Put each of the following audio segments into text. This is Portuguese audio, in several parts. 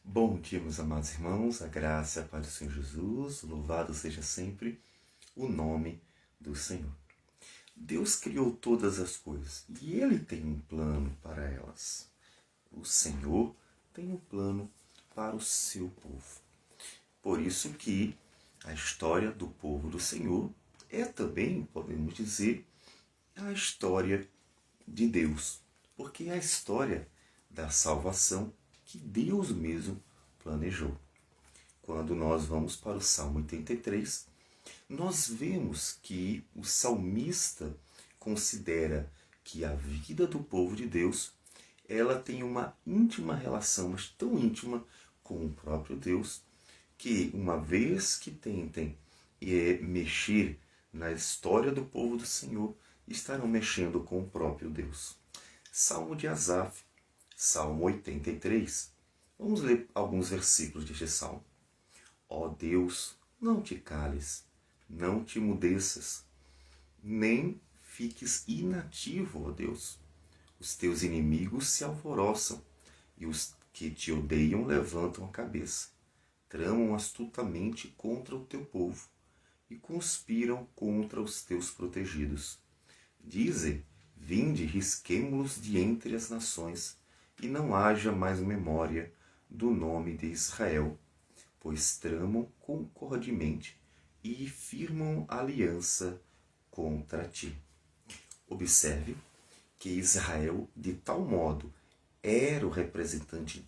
Bom dia, meus amados irmãos, a graça e a paz do Senhor Jesus, louvado seja sempre o nome do Senhor. Deus criou todas as coisas e Ele tem um plano para elas. O Senhor tem um plano para o seu povo. Por isso que a história do povo do Senhor é também, podemos dizer, a história de Deus, porque é a história da salvação que Deus mesmo planejou. Quando nós vamos para o Salmo 83, nós vemos que o salmista considera que a vida do povo de Deus ela tem uma íntima relação, mas tão íntima com o próprio Deus, que uma vez que tentem mexer na história do povo do Senhor, estarão mexendo com o próprio Deus. Salmo de Asaf, Salmo 83. Vamos ler alguns versículos deste salmo. Ó Deus, não te cales, não te mudeças, nem fiques inativo, ó Deus. Os teus inimigos se alvoroçam, e os que te odeiam levantam a cabeça. Tramam astutamente contra o teu povo, e conspiram contra os teus protegidos. Dizem, vinde, risquemo-los de entre as nações, e não haja mais memória do nome de Israel, pois tramam concordemente e firmam aliança contra ti. Observe que Israel, de tal modo, era o representante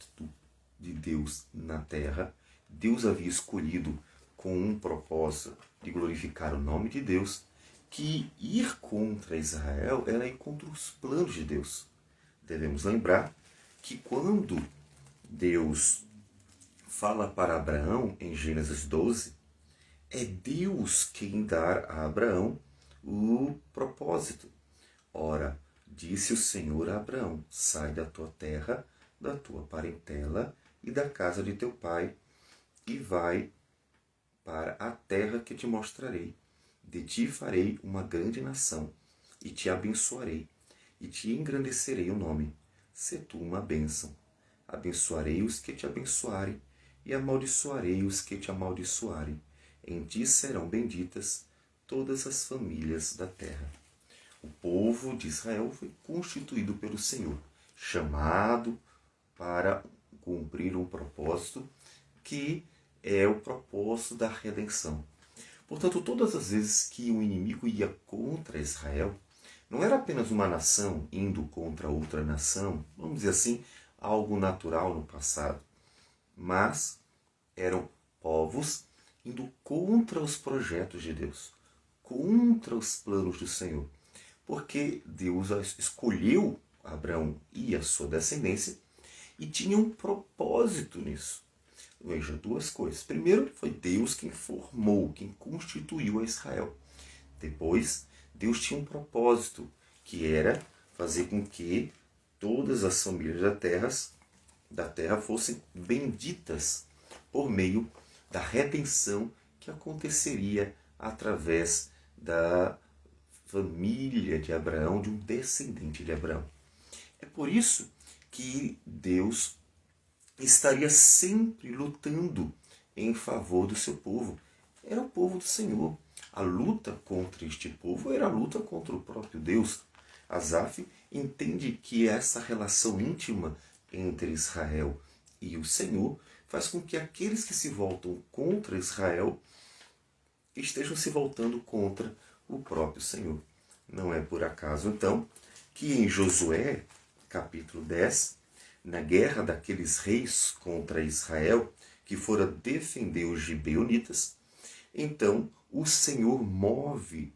de Deus na terra. Deus havia escolhido com um propósito de glorificar o nome de Deus, que ir contra Israel era ir contra os planos de Deus. Devemos lembrar que quando Deus fala para Abraão, em Gênesis 12, é Deus quem dá a Abraão o propósito. Ora, disse o Senhor a Abraão, sai da tua terra, da tua parentela e da casa de teu pai, e vai para a terra que te mostrarei. De ti farei uma grande nação, e te abençoarei, e te engrandecerei o nome. Se tu uma bênção. Abençoarei os que te abençoarem, e amaldiçoarei os que te amaldiçoarem. Em ti serão benditas todas as famílias da terra. O povo de Israel foi constituído pelo Senhor, chamado para cumprir um propósito que é o propósito da redenção. Portanto, todas as vezes que o inimigo ia contra Israel, não era apenas uma nação indo contra outra nação, vamos dizer assim, algo natural no passado, mas eram povos indo contra os projetos de Deus, contra os planos do Senhor, porque Deus escolheu Abraão e a sua descendência e tinha um propósito nisso. Veja, duas coisas. Primeiro, foi Deus quem formou, quem constituiu a Israel. Depois, Deus tinha um propósito, que era fazer com que todas as famílias da terra fossem benditas por meio da redenção que aconteceria através da família de Abraão, de um descendente de Abraão. É por isso que Deus estaria sempre lutando em favor do seu povo. Era o povo do Senhor. A luta contra este povo era a luta contra o próprio Deus. Asaf entende que essa relação íntima entre Israel e o Senhor faz com que aqueles que se voltam contra Israel estejam se voltando contra o próprio Senhor. Não é por acaso, então, que em Josué, capítulo 10, na guerra daqueles reis contra Israel, que fora defender os gibeonitas, então o Senhor move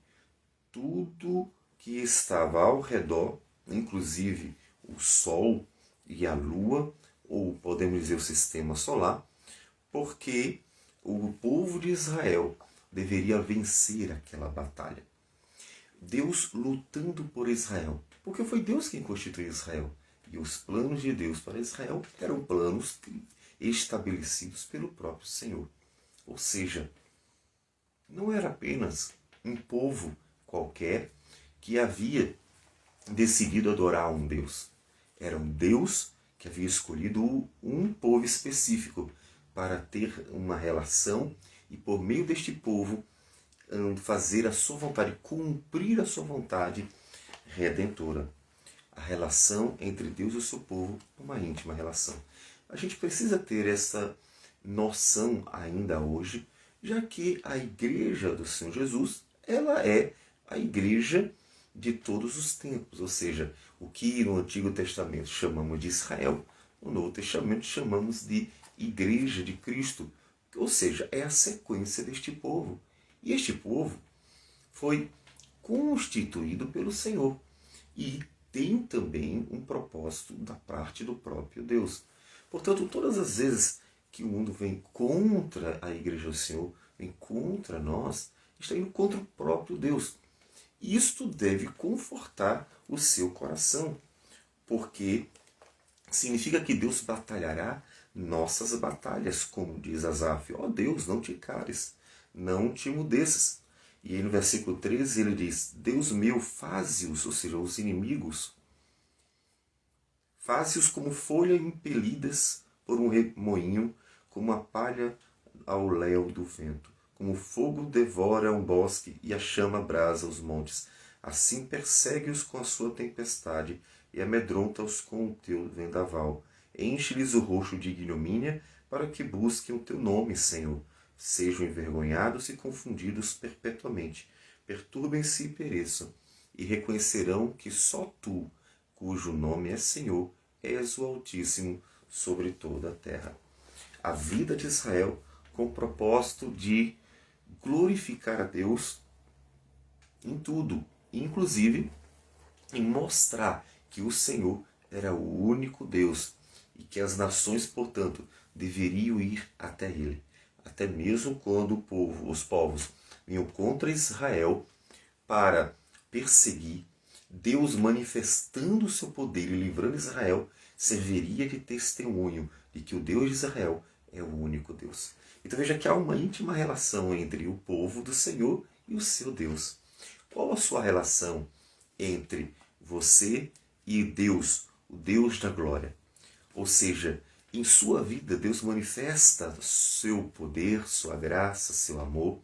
tudo que estava ao redor, inclusive o sol e a lua, ou podemos dizer o sistema solar, porque o povo de Israel deveria vencer aquela batalha. Deus lutando por Israel, porque foi Deus quem constituiu Israel. E os planos de Deus para Israel eram planos estabelecidos pelo próprio Senhor. Ou seja, não era apenas um povo qualquer que havia decidido adorar um Deus. Era um Deus que havia escolhido um povo povo específico para ter uma relação e, por meio deste povo, fazer a sua vontade, cumprir a sua vontade redentora. A relação entre Deus e o seu povo é uma íntima relação. A gente precisa ter essa noção ainda hoje, já que a igreja do Senhor Jesus, ela é a igreja de todos os tempos, ou seja, o que no Antigo Testamento chamamos de Israel, no Novo Testamento chamamos de Igreja de Cristo, ou seja, é a sequência deste povo. E este povo foi constituído pelo Senhor e tem também um propósito da parte do próprio Deus. Portanto, todas as vezes que o mundo vem contra a igreja do Senhor, vem contra nós, está indo contra o próprio Deus. Isto deve confortar o seu coração, porque significa que Deus batalhará nossas batalhas, como diz Asaf. Ó Deus, não te cares, não te mudeças. E aí no versículo 13 ele diz, Deus meu, faze-os, ou seja, os inimigos, faze-os como folha impelidas por um remoinho, como a palha ao léu do vento. Como o fogo devora um bosque e a chama abrasa os montes. Assim persegue-os com a sua tempestade e amedronta-os com o teu vendaval. Enche-lhes o rosto de ignomínia para que busquem o teu nome, Senhor. Sejam envergonhados e confundidos perpetuamente. Perturbem-se e pereçam. E reconhecerão que só tu, cujo nome é Senhor, és o Altíssimo sobre toda a terra. A vida de Israel com o propósito de glorificar a Deus em tudo, inclusive em mostrar que o Senhor era o único Deus e que as nações, portanto, deveriam ir até Ele. Até mesmo quando os povos vinham contra Israel para perseguir, Deus manifestando o seu poder e livrando Israel, serviria de testemunho de que o Deus de Israel é o único Deus. Então veja que há uma íntima relação entre o povo do Senhor e o seu Deus. Qual a sua relação entre você e Deus, o Deus da glória? Ou seja, em sua vida Deus manifesta seu poder, sua graça, seu amor.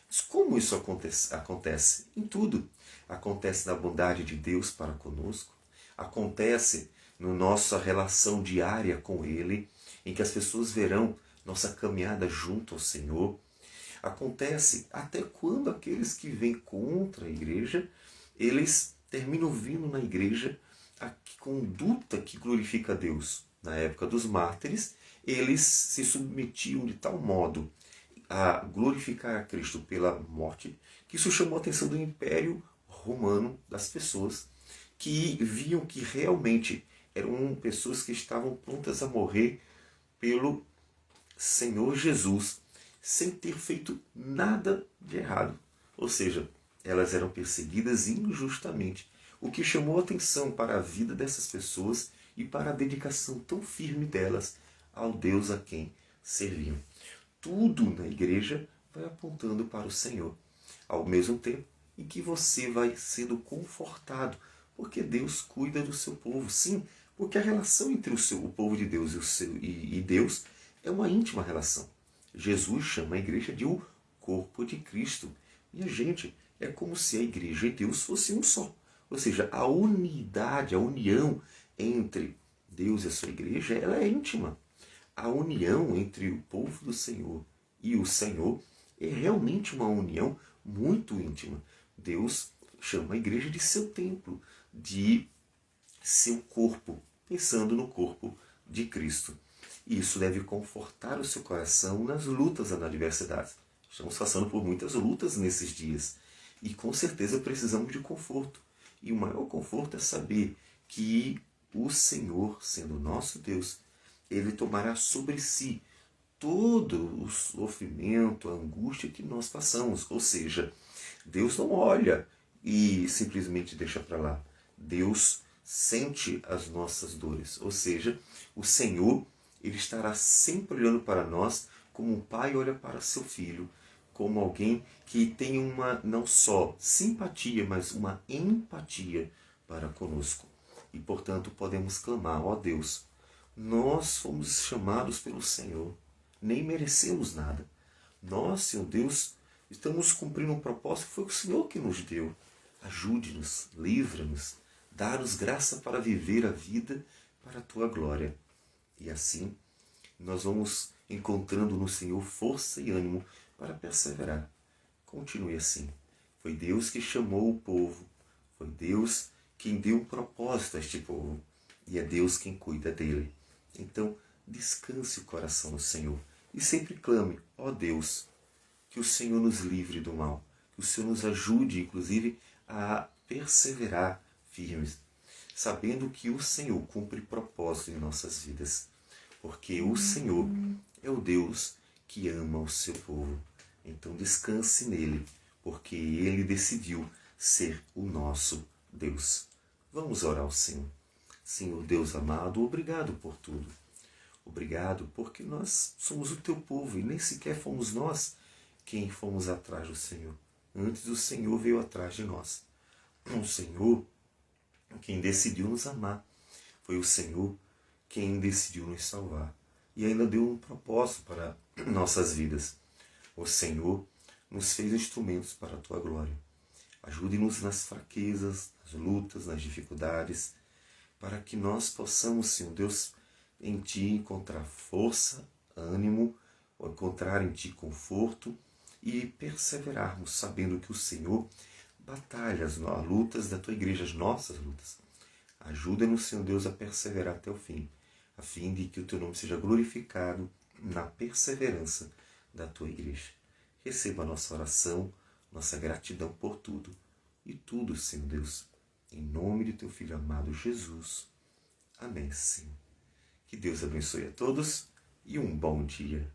Mas como isso acontece? Em tudo. Acontece na bondade de Deus para conosco, acontece na nossa relação diária com Ele, em que as pessoas verão nossa caminhada junto ao Senhor. Acontece até quando aqueles que vêm contra a igreja, eles terminam vindo na igreja a conduta que glorifica a Deus. Na época dos mártires, eles se submetiam de tal modo a glorificar a Cristo pela morte, que isso chamou a atenção do Império Romano, das pessoas que viam que realmente eram pessoas que estavam prontas a morrer pelo Senhor Jesus, sem ter feito nada de errado. Ou seja, elas eram perseguidas injustamente, o que chamou a atenção para a vida dessas pessoas e para a dedicação tão firme delas ao Deus a quem serviam. Tudo na igreja vai apontando para o Senhor, ao mesmo tempo em que você vai sendo confortado, porque Deus cuida do seu povo. Sim, porque a relação entre o povo de Deus e Deus é uma íntima relação. Jesus chama a igreja de o corpo de Cristo. Minha gente, é como se a igreja e Deus fossem um só. Ou seja, a unidade, a união entre Deus e a sua igreja, ela é íntima. A união entre o povo do Senhor e o Senhor é realmente uma união muito íntima. Deus chama a igreja de seu templo, de seu corpo, pensando no corpo de Cristo. E isso deve confortar o seu coração nas lutas e nas adversidades. Estamos passando por muitas lutas nesses dias e com certeza precisamos de conforto. E o maior conforto é saber que o Senhor, sendo nosso Deus, Ele tomará sobre si todo o sofrimento, a angústia que nós passamos. Ou seja, Deus não olha e simplesmente deixa para lá. Deus sente as nossas dores. Ou seja, o Senhor, Ele estará sempre olhando para nós como um pai olha para seu filho, como alguém que tem uma não só simpatia, mas uma empatia para conosco. E, portanto, podemos clamar, ó Deus, Nós fomos chamados pelo Senhor, nem merecemos nada. Nós, Senhor Deus, estamos cumprindo um propósito que foi o Senhor que nos deu. Ajude-nos, livra-nos, dá-nos graça para viver a vida para a Tua glória. E assim, nós vamos encontrando no Senhor força e ânimo para perseverar. Continue assim. Foi Deus que chamou o povo. Foi Deus quem deu um propósito a este povo. E é Deus quem cuida dele. Então, descanse o coração no Senhor. E sempre clame, ó Deus, que o Senhor nos livre do mal. Que o Senhor nos ajude, inclusive, a perseverar firmes. Sabendo que o Senhor cumpre propósito em nossas vidas. Porque o Senhor é o Deus que ama o seu povo. Então descanse nele, porque ele decidiu ser o nosso Deus. Vamos orar ao Senhor. Senhor Deus amado, obrigado por tudo. Obrigado porque nós somos o teu povo e nem sequer fomos nós quem fomos atrás do Senhor. Antes o Senhor veio atrás de nós. O Senhor quem decidiu nos amar. Foi o Senhor quem decidiu nos salvar. E ainda deu um propósito para nossas vidas. O Senhor nos fez instrumentos para a Tua glória. Ajude-nos nas fraquezas, nas lutas, nas dificuldades, para que nós possamos, Senhor Deus, em Ti encontrar força, ânimo, encontrar em Ti conforto e perseverarmos, sabendo que o Senhor batalha as lutas da Tua igreja, as nossas lutas. Ajuda-nos, Senhor Deus, a perseverar até o fim, a fim de que o Teu nome seja glorificado na perseverança da Tua igreja. Receba a nossa oração, nossa gratidão por tudo. E tudo, Senhor Deus, em nome de Teu Filho amado Jesus. Amém, Senhor. Que Deus abençoe a todos e um bom dia.